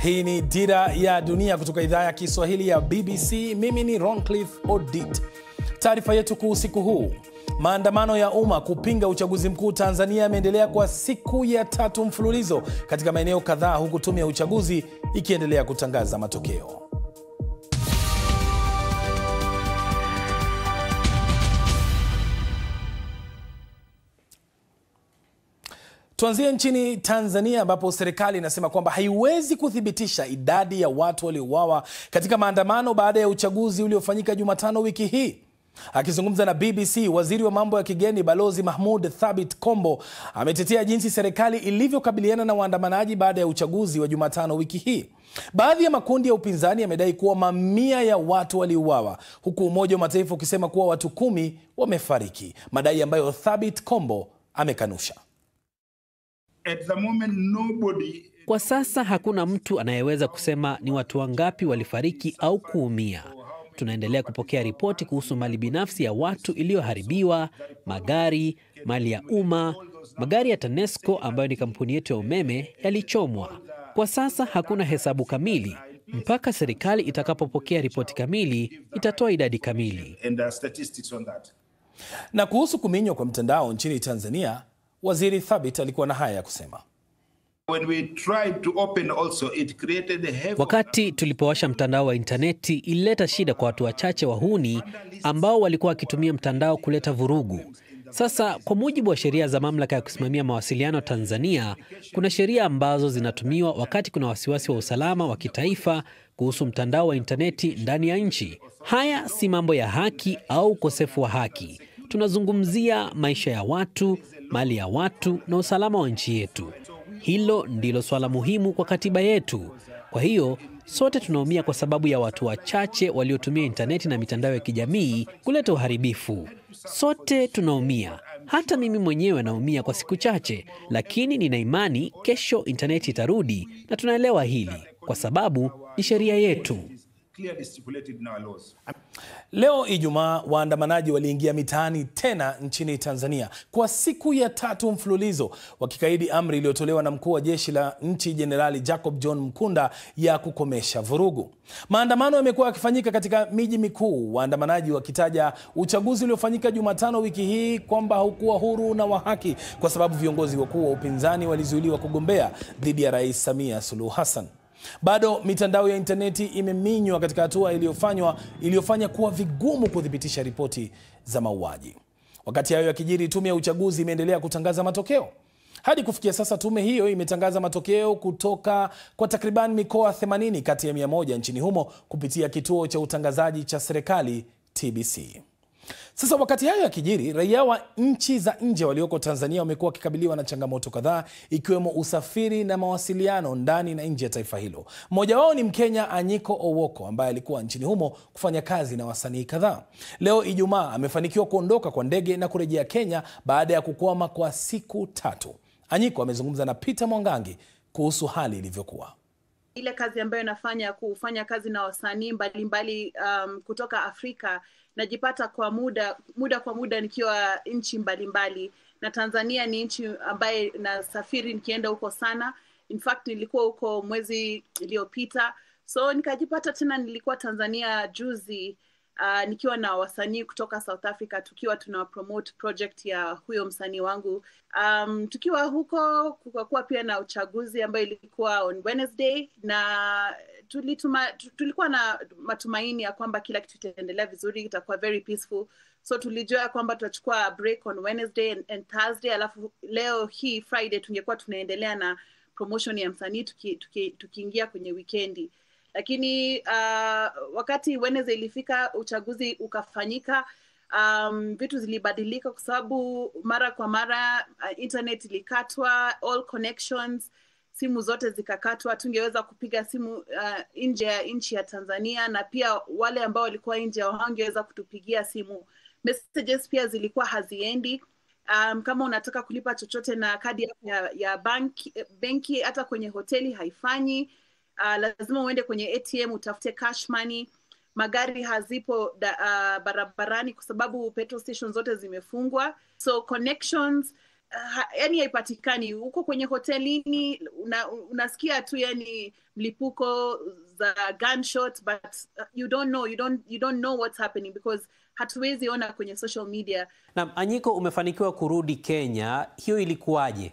Hii ni Dira ya Dunia kutoka idhaa ya Kiswahili ya BBC. Mimi ni Roncliffe Odit. Taarifa yetu kuu usiku huu. Maandamano ya umma kupinga uchaguzi mkuu Tanzania yameendelea kwa siku ya 3 mfululizo katika maeneo kadhaa, huku tume ya uchaguzi ikiendelea kutangaza matokeo. Tuanzie nchini Tanzania ambapo serikali inasema kwamba haiwezi kuthibitisha idadi ya watu waliouawa katika maandamano baada ya uchaguzi uliofanyika Jumatano wiki hii. Akizungumza na BBC, waziri wa mambo ya kigeni Balozi Mahmoud Thabit Kombo ametetea jinsi serikali ilivyokabiliana na waandamanaji baada ya uchaguzi wa Jumatano wiki hii. Baadhi ya makundi ya upinzani yamedai kuwa mamia ya watu waliuawa, huku Umoja wa Mataifa ukisema kuwa watu 10 wamefariki, madai ambayo Thabit Kombo amekanusha. Kwa sasa hakuna mtu anayeweza kusema ni watu wangapi walifariki au kuumia. Tunaendelea kupokea ripoti kuhusu mali binafsi ya watu iliyoharibiwa, magari, mali ya umma, magari ya TANESCO ambayo ni kampuni yetu ya umeme yalichomwa. Kwa sasa hakuna hesabu kamili. Mpaka serikali itakapopokea ripoti kamili, itatoa idadi kamili. Na kuhusu kuminywa kwa mtandao nchini Tanzania, Waziri Thabit alikuwa na haya ya kusema. Wakati tulipowasha mtandao wa interneti, ilileta shida kwa watu wachache wahuni ambao walikuwa wakitumia mtandao kuleta vurugu. Sasa kwa mujibu wa sheria za mamlaka ya kusimamia mawasiliano Tanzania, kuna sheria ambazo zinatumiwa wakati kuna wasiwasi wa usalama wa kitaifa kuhusu mtandao wa interneti ndani ya nchi. Haya si mambo ya haki au ukosefu wa haki. Tunazungumzia maisha ya watu, mali ya watu na usalama wa nchi yetu. Hilo ndilo swala muhimu kwa katiba yetu. Kwa hiyo, sote tunaumia kwa sababu ya watu wachache waliotumia interneti na mitandao ya kijamii kuleta uharibifu. Sote tunaumia. Hata mimi mwenyewe naumia kwa siku chache, lakini nina imani kesho interneti itarudi, na tunaelewa hili kwa sababu ni sheria yetu. Leo Ijumaa, waandamanaji waliingia mitaani tena nchini Tanzania kwa siku ya 3 mfululizo, wakikaidi amri iliyotolewa na mkuu wa jeshi la nchi Jenerali Jacob John Mkunda ya kukomesha vurugu. Maandamano yamekuwa yakifanyika katika miji mikuu, waandamanaji wakitaja uchaguzi uliofanyika Jumatano wiki hii kwamba haukuwa huru na wa haki kwa sababu viongozi wakuu wa upinzani walizuiliwa kugombea dhidi ya Rais Samia Suluhu Hassan. Bado mitandao ya interneti imeminywa katika hatua iliyofanya kuwa vigumu kuthibitisha ripoti za mauaji. Wakati hayo yakijiri, tume ya uchaguzi imeendelea kutangaza matokeo. Hadi kufikia sasa tume hiyo imetangaza matokeo kutoka kwa takriban mikoa 80 kati ya 100 nchini humo kupitia kituo cha utangazaji cha serikali TBC. Sasa wakati hayo yakijiri, raia wa nchi za nje walioko Tanzania wamekuwa wakikabiliwa na changamoto kadhaa, ikiwemo usafiri na mawasiliano ndani na nje ya taifa hilo. Mmoja wao ni Mkenya Anyiko Owoko ambaye alikuwa nchini humo kufanya kazi na wasanii kadhaa. Leo Ijumaa amefanikiwa kuondoka kwa ndege na kurejea Kenya baada ya kukwama kwa siku 3. Anyiko amezungumza na Peter Mwangangi kuhusu hali ilivyokuwa. Ile kazi ambayo kufanya kazi na wasanii mbalimbali kutoka Afrika, najipata kwa muda nikiwa nchi mbalimbali, na Tanzania ni nchi ambaye nasafiri nikienda huko sana. In fact nilikuwa huko mwezi iliyopita, so nikajipata tena nilikuwa Tanzania juzi, nikiwa na wasanii kutoka South Africa, tukiwa tuna promote project ya huyo msanii wangu. Tukiwa huko kukakuwa pia na uchaguzi ambayo ilikuwa on Wednesday, na tulikuwa na matumaini ya kwamba kila kitu itaendelea vizuri, itakuwa very peaceful. So tulijua kwamba tutachukua break on Wednesday and Thursday, alafu leo hii Friday tungekuwa tunaendelea na promotion ya msanii tukiingia kwenye weekendi. Lakini wakati Wednesday ilifika, uchaguzi ukafanyika, vitu zilibadilika kwa sababu mara kwa mara internet ilikatwa, all connections, simu zote zikakatwa, tungeweza kupiga simu nje ya nchi ya Tanzania, na pia wale ambao walikuwa nje hawangeweza kutupigia simu. Messages pia zilikuwa haziendi. Kama unataka kulipa chochote na kadi ya benki, hata kwenye hoteli haifanyi. Lazima uende kwenye ATM utafute cash money. Magari hazipo barabarani kwa sababu petrol stations zote zimefungwa. So connections yani haipatikani. Uko kwenye hotelini unasikia tu yani mlipuko za gunshot, but you don't know what's happening because hatuwezi ona kwenye social media. Na Anyiko, umefanikiwa kurudi Kenya, hiyo ilikuwaje?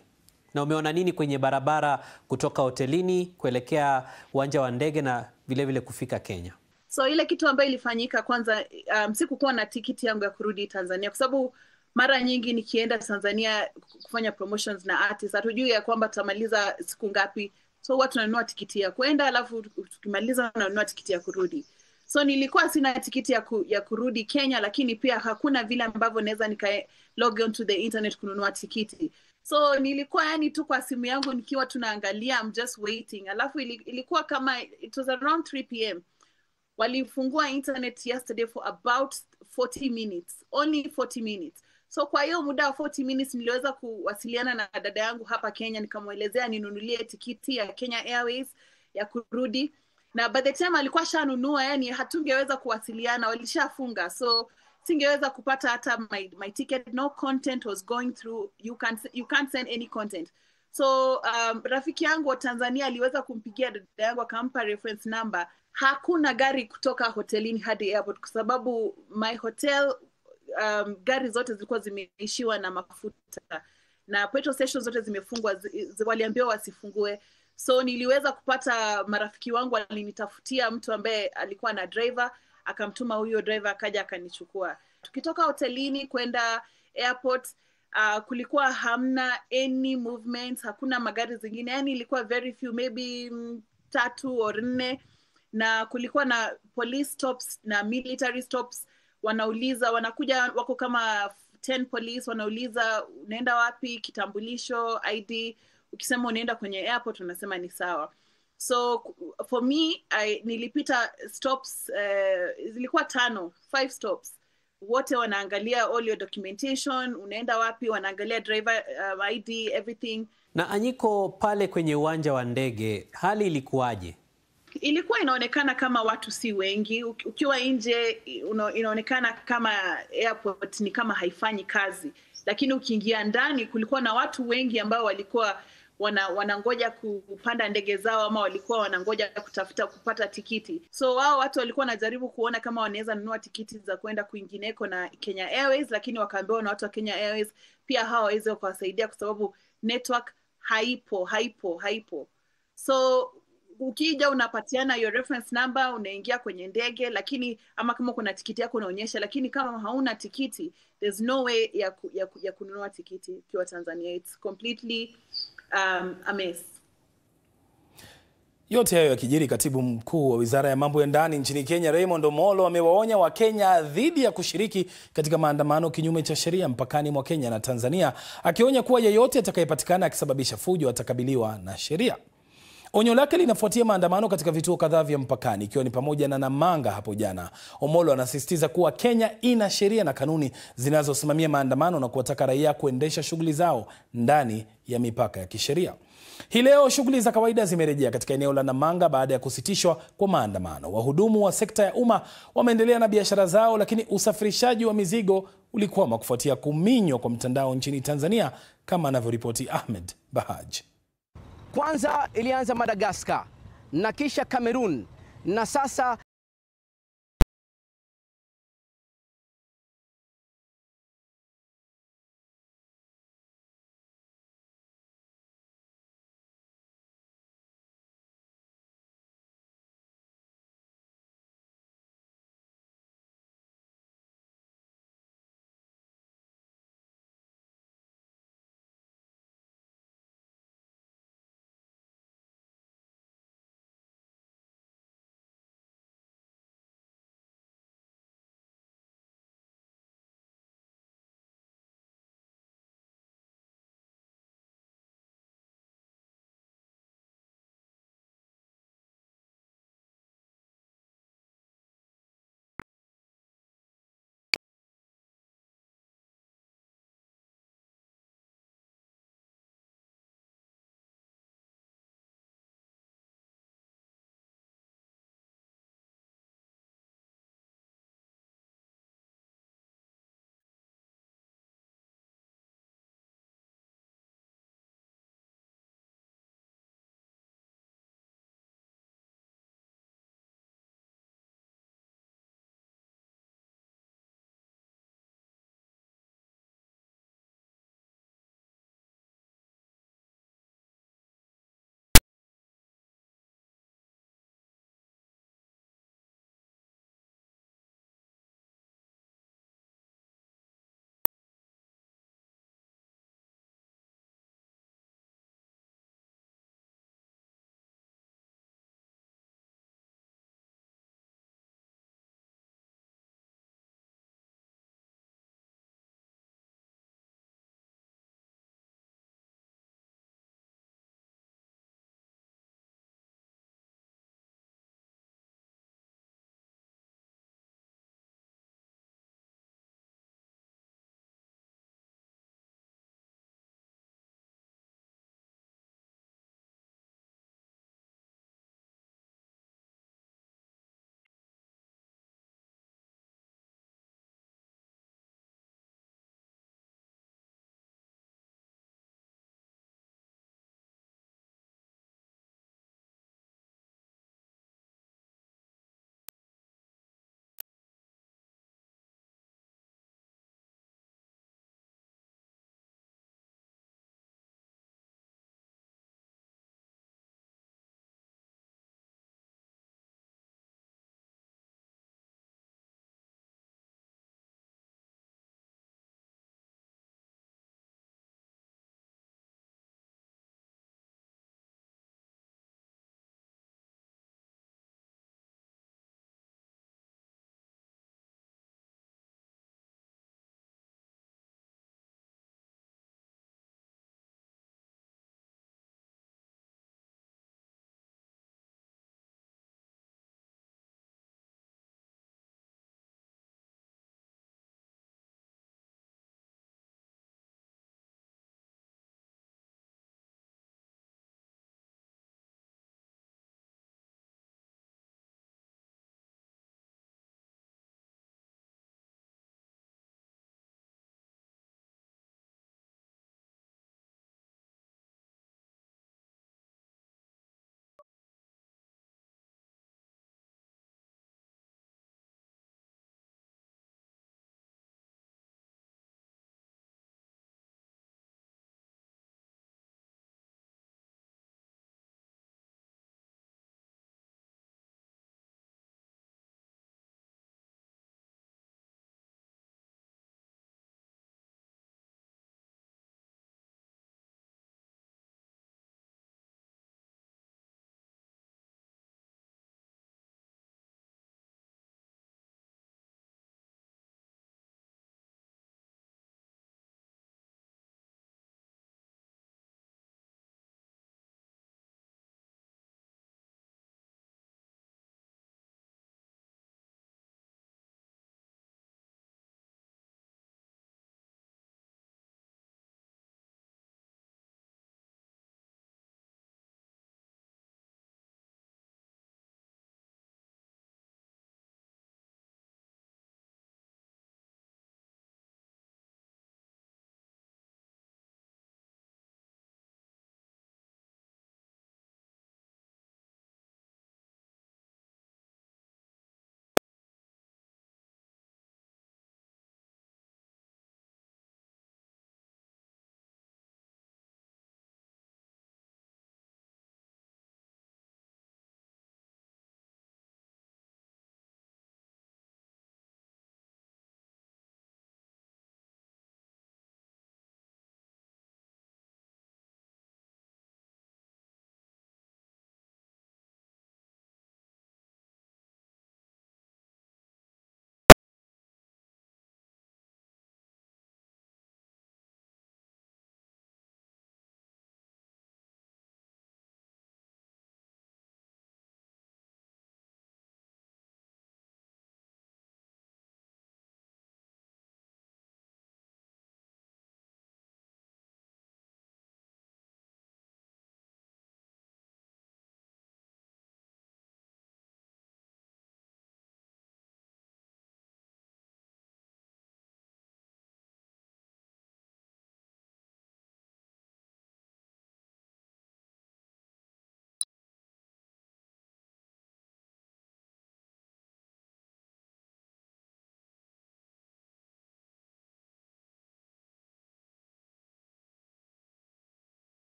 Na umeona nini kwenye barabara kutoka hotelini kuelekea uwanja wa ndege na vile vile kufika Kenya? So ile kitu ambayo ilifanyika kwanza, sikukuwa na tikiti yangu ya kurudi Tanzania kwa sababu mara nyingi nikienda Tanzania kufanya promotions na artists hatujui ya kwamba tutamaliza siku ngapi. So huwa tunanunua tikiti ya kwenda alafu tukimaliza tunanunua tikiti ya kurudi. So nilikuwa sina tikiti ya kurudi Kenya, lakini pia hakuna vile ambavyo naweza nika log on to the internet kununua tikiti. So nilikuwa yani tu kwa simu yangu nikiwa tunaangalia, I'm just waiting. Alafu ilikuwa kama it was around 3 p.m. Walifungua internet yesterday for about 40 minutes. Only 40 minutes. So kwa hiyo muda wa 40 minutes niliweza kuwasiliana na dada yangu hapa Kenya, nikamwelezea ninunulie tikiti ya Kenya Airways ya kurudi. Na by the time alikuwa shanunua, yani hatungeweza kuwasiliana, walishafunga. So singeweza kupata hata my ticket. No content was going through. You can't send any content. So rafiki yangu wa Tanzania aliweza kumpigia dada yangu akampa reference number. Hakuna gari kutoka hotelini hadi airport kwa sababu my hotel gari zote zilikuwa zimeishiwa na mafuta na petrol stations zote zimefungwa, waliambiwa wasifungue. So niliweza kupata marafiki wangu alinitafutia mtu ambaye alikuwa na driver, akamtuma huyo driver akaja akanichukua. Tukitoka hotelini kwenda airport, kulikuwa hamna any movements, hakuna magari zingine, yani ilikuwa very few, maybe 3 or 4, na kulikuwa na police stops na military stops. Wanauliza, wanakuja wako kama 10 police, wanauliza unaenda wapi, kitambulisho, ID. Ukisema unaenda kwenye airport unasema ni sawa. So for me, nilipita stops, zilikuwa 5 stops. Wote wanaangalia all your documentation, unaenda wapi, wanaangalia driver ID, everything. Na Anyiko, pale kwenye uwanja wa ndege hali ilikuwaje? Ilikuwa inaonekana kama watu si wengi. Ukiwa nje inaonekana kama airport ni kama haifanyi kazi. Lakini ukiingia ndani kulikuwa na watu wengi ambao walikuwa wanangoja kupanda ndege zao ama walikuwa wanangoja kutafuta kupata tikiti. So wao watu walikuwa wanajaribu kuona kama wanaweza nunua tikiti za kwenda kwingineko na Kenya Airways, lakini wakaambiwa na watu wa Kenya Airways pia hawawezi kuwasaidia kwa sababu network haipo. So ukija unapatiana your reference number, unaingia kwenye ndege, lakini ama kama kuna tikiti yako unaonyesha, lakini kama hauna tikiti there's no way ya kununua tikiti kwa Tanzania. It's completely a mess. Yote hayo yakijiri, katibu mkuu wa Wizara ya Mambo ya Ndani nchini Kenya Raymond Omolo amewaonya Wakenya dhidi ya kushiriki katika maandamano kinyume cha sheria mpakani mwa Kenya na Tanzania, akionya kuwa yeyote atakayepatikana akisababisha fujo atakabiliwa na sheria. Onyo lake linafuatia maandamano katika vituo kadhaa vya mpakani ikiwa ni pamoja na Namanga hapo jana. Omolo anasisitiza kuwa Kenya ina sheria na kanuni zinazosimamia maandamano na kuwataka raia kuendesha shughuli zao ndani ya mipaka ya kisheria. Hii leo shughuli za kawaida zimerejea katika eneo la Namanga baada ya kusitishwa kwa maandamano. Wahudumu wa sekta ya umma wameendelea na biashara zao, lakini usafirishaji wa mizigo ulikwama kufuatia kuminywa kwa mtandao nchini Tanzania, kama anavyoripoti Ahmed Bahaj. Kwanza ilianza Madagascar na kisha Cameroon na sasa